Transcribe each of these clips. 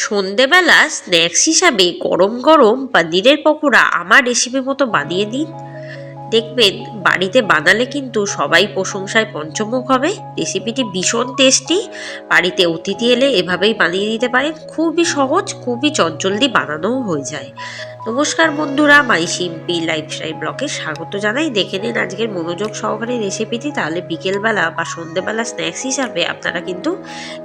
সন্ধেবেলা স্ন্যাক্স হিসাবে গরম গরম পনিরের পকোড়া আমার রেসিপি মতো বানিয়ে দিন। দেখবেন বাড়িতে বানালে কিন্তু সবাই প্রশংসায় পঞ্চমুখ হবে। রেসিপিটি ভীষণ টেস্টি। বাড়িতে অতিথি এলে এভাবেই বানিয়ে দিতে পারেন। খুবই সহজ, খুবই চটজলদি বানানোও হয়ে যায়। নমস্কার বন্ধুরা, মাই সিম্পি লাইফস্টাইল ব্লগে স্বাগত জানাই। দেখে নিন আজকের মনোযোগ সহকারে রেসিপিটি, তাহলে বিকেলবেলা বা সন্ধ্যেবেলা স্ন্যাক্স হিসাবে আপনারা কিন্তু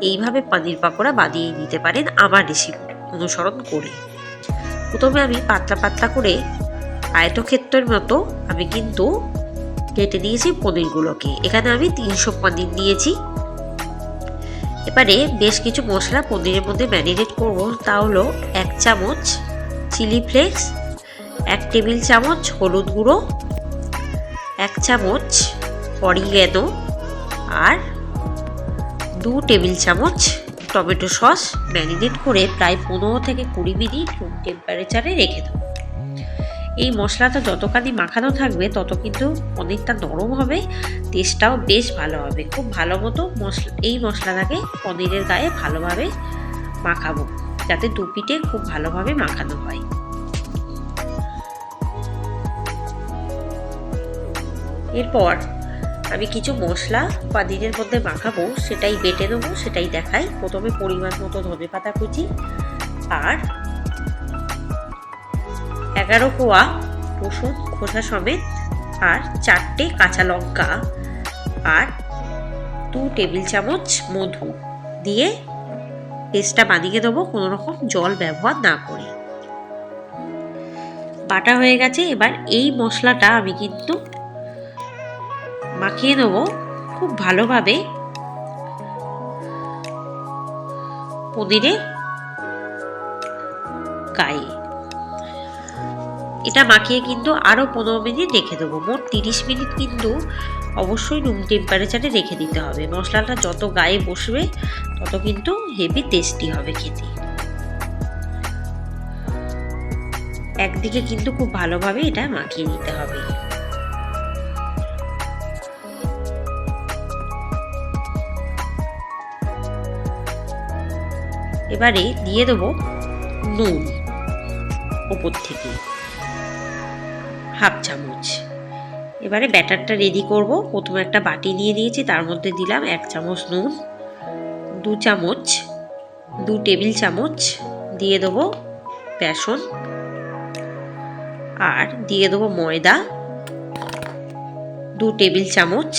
এইভাবে পনির পাকোড়া বানিয়ে নিতে পারেন আমার রেসিপি অনুসরণ করে। প্রথমে আমি পাতলা পাতলা করে আয়তক্ষেত্রের মতো আমি কিন্তু কেটে নিয়েছি পনিরগুলোকে। এখানে আমি 300 পনির নিয়েছি। এবারে বেশ কিছু মশলা পনিরের মধ্যে ম্যারিনেট করব। তা হলো 1 চামচ চিলি ফ্লেক্স, 1 টেবিল চামচ হলুদ গুঁড়ো, 1 চামচ অরিগ্যানো আর 2 টেবিল চামচ টমেটো সস ম্যারিনেট করে প্রায় 15 থেকে 20 মিনিট রুম টেম্পারেচারে রেখে দেবো। এই মশলাটা যতখানি মাখানো থাকবে তত কিন্তু পনিরটা নরম হবে, টেস্টটাও বেশ ভালো হবে। খুব ভালো মতো এই মশলাটাকে পনিরের গায়ে ভালোভাবে মাখাবো, যাতে দুপিঠে খুব ভালোভাবে মাখানো হয়। এরপর আমি কিছু মশলা পনিরের মধ্যে মাখাবো, সেটাই বেটে নেবো, সেটাই দেখাই। প্রথমে পরিমাণ মতো ধনেপাতা কুচি আর 11 কোয়া রসুন খোসা সমেত আর 4টে কাঁচা লঙ্কা আর 2 টেবিল চামচ মধু দিয়ে পেস্টটা বানিয়ে দেবো, কোনো রকম জল ব্যবহার না করে। বাটা হয়ে গেছে। এবার এই মশলাটা আমি কিন্তু মাখিয়ে নেবো খুব ভালোভাবে পনিরের গায়ে। এটা মাখিয়ে কিন্তু আরও 15 মিনিট রেখে দেবো। মোট 30 মিনিট কিন্তু অবশ্যই রুম টেম্পারেচারে রেখে দিতে হবে। মশলাটা যত গায়ে বসবে তত কিন্তু হেভি টেস্টি হবে খেতে। একদিকে কিন্তু খুব ভালোভাবে এটা মাখিয়ে নিতে হবে। এবারে দিয়ে দেবো নুন ওপর থেকে 1/2 চামচ। এবারে ব্যাটারটা রেডি করব। প্রথমে একটা বাটি নিয়ে নিয়েছি, তার মধ্যে দিলাম 1 চামচ নুন, 2 টেবিল চামচ দিয়ে দেবো বেসন আর দিয়ে দেবো ময়দা 2 টেবিল চামচ,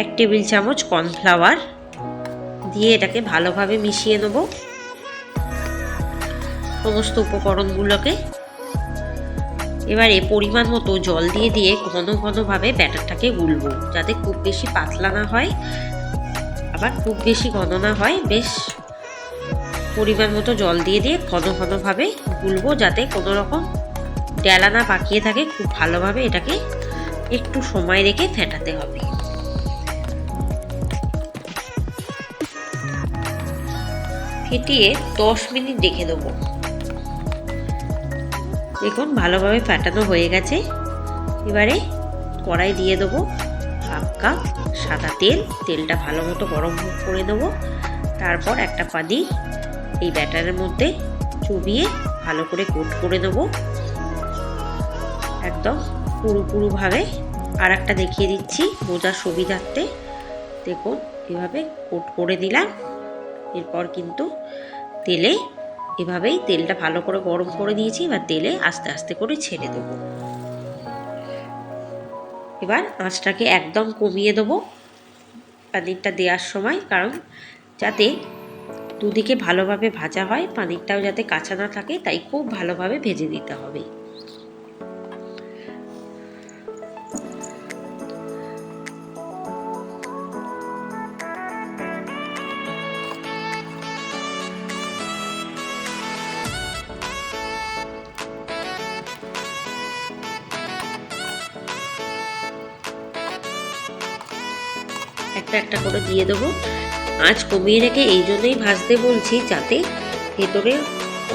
1 টেবিল চামচ কর্নফ্লাওয়ার দিয়ে এটাকে ভালোভাবে মিশিয়ে নেব সমস্ত উপকরণগুলোকে। এবারে পরিমাণ মতো জল দিয়ে দিয়ে ঘন ঘনভাবে ব্যাটারটাকে গুলবো, যাতে খুব বেশি পাতলা না হয় আবার খুব বেশি ঘন না হয়। বেশ পরিমাণ মতো জল দিয়ে দিয়ে ঘন ঘনভাবে গুলবো, যাতে কোনো রকম ডেলা না পাকিয়ে থাকে। খুব ভালোভাবে এটাকে একটু সময় রেখে ফেটাতে হবে। ফেটিয়ে 10 মিনিট রেখে দেবো। দেখুন ভালোভাবে ফেটানো হয়ে গেছে। এবারে কড়াই দিয়ে দেবো 1/2 কাপ সাদা তেল। তেলটা ভালো মতো গরম করে দেবো। তারপর একটা পনির এই ব্যাটারের মধ্যে চুবিয়ে ভালো করে কোট করে দেবো একদম পুরোপুরিভাবে। আর একটা দেখিয়ে দিচ্ছি বোঝার সুবিধার্থে। দেখুন এভাবে কোট করে দিলাম। এরপর কিন্তু তেলে এভাবেই তেলটা ভালো করে গরম করে দিয়েছি। এবার তেলে আস্তে আস্তে করে ছেড়ে দেবো। এবার আঁচটাকে একদম কমিয়ে দেবো পনিরটা দেওয়ার সময়, কারণ যাতে দুদিকে ভালোভাবে ভাজা হয়, পনিরটাও যাতে কাঁচা না থাকে, তাই খুব ভালোভাবে ভেজে দিতে হবে। একটা একটা করে দিয়ে দেবো। আঁচ কমিয়ে রেখে এই জন্যই ভাজতে বলছি, যাতে ভেতরের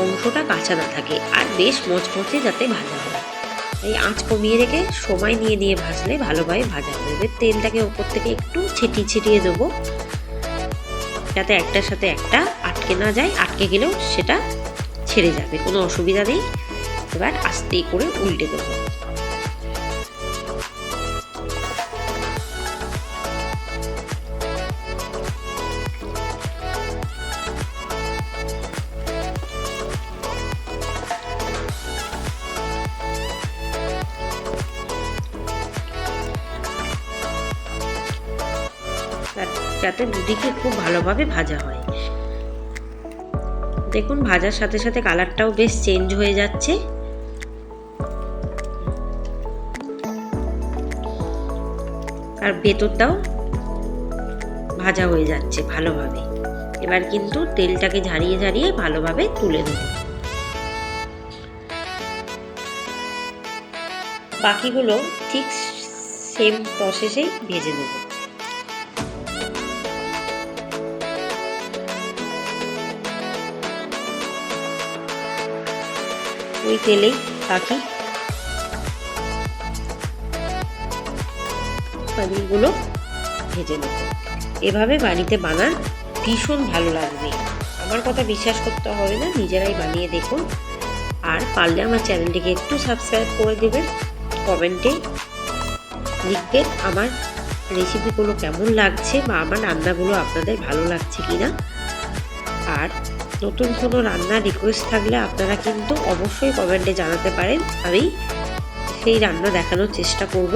অংশটা কাঁচা না থাকে আর বেশ মচমচে যাতে ভাজা হয়। এই আঁচ কমিয়ে রেখে সময় নিয়ে নিয়ে ভাজলে ভালোভাবে ভাজা হবে। এবার তেলটাকে ওপর থেকে একটু ছিটিয়ে ছিটিয়ে দেবো, যাতে একটার সাথে একটা আটকে আটকে না যায়, আটকে গেলেও সেটা ছেড়ে যাবে, কোনো অসুবিধা নেই। এবার আস্তে করে উল্টে দেবো। যাতে দুদিকে খুব ভালোভাবে ভাজা হয়। দেখুন ভাজার সাথে সাথে কালারটাও বেশ চেঞ্জ হয়ে যাচ্ছে। আর ভেতরটাও ভাজা হয়ে যাচ্ছে ভালোভাবে। এবার কিন্তু তেলটাকে ঝারিয়ে ঝারিয়ে ভালোভাবে তুলে নেব। বাকিগুলো ঠিক সেম প্রসেসেই ভেজে নেব। ওই তেলেই বাকি পনিরগুলো ভেজে নেব। এভাবে বাড়িতে বানান, ভীষণ ভালো লাগবে। আমার কথা বিশ্বাস করতে হবে না, নিজেরাই বানিয়ে দেখুন। আর পারলে আমার চ্যানেলটিকে একটু সাবস্ক্রাইব করে দেবেন। কমেন্টে লিখবেন আমার রেসিপিগুলো কেমন লাগছে বা আমার রান্নাগুলো আপনাদের ভালো লাগছে কিনা। আর নতুন কোনো রান্নার রিকোয়েস্ট থাকলে আপনারা কিন্তু অবশ্যই কমেন্টে জানাতে পারেন, আমি সেই রান্না দেখানোর চেষ্টা করব।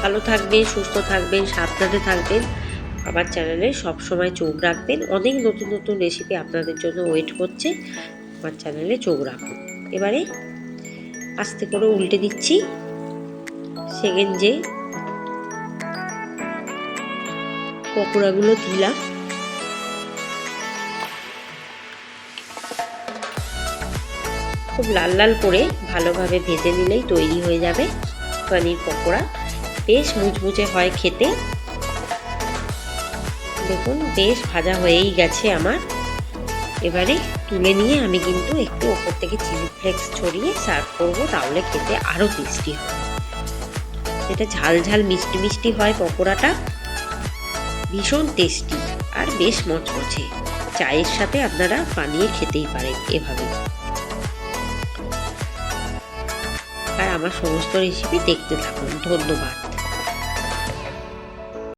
ভালো থাকবেন, সুস্থ থাকবেন, সাবধানে থাকবেন। আমার চ্যানেলে সবসময় চোখ রাখবেন। অনেক নতুন নতুন রেসিপি আপনাদের জন্য ওয়েট করছে, আমার চ্যানেলে চোখ রাখুন। এবারে আস্তে করে উল্টে দিচ্ছি। সেকেন্ড যে পকোড়াগুলো দিলাম, খুব লাল লাল করে ভালোভাবে ভেজে নিলেই তৈরি হয়ে যাবে পনির পকোড়া। বেশ মুচমুচে হয় খেতে। দেখুন বেশ ভাজা হয়েই গেছে আমার। এবারে তুলে নিয়ে আমি কিন্তু একটু ওপর থেকে চিলি ফ্লেক্স ছড়িয়ে সার্ভ করব, তাহলে খেতে আরও টেস্টি হয়। এটা ঝাল ঝাল মিষ্টি মিষ্টি হয় পকোড়াটা, ভীষণ টেস্টি আর বেশ মচমচে। চায়ের সাথে আপনারা বানিয়ে খেতেই পারেন এভাবে। আর আমার সমস্ত রেসিপি দেখতে থাকুন। ধন্যবাদ।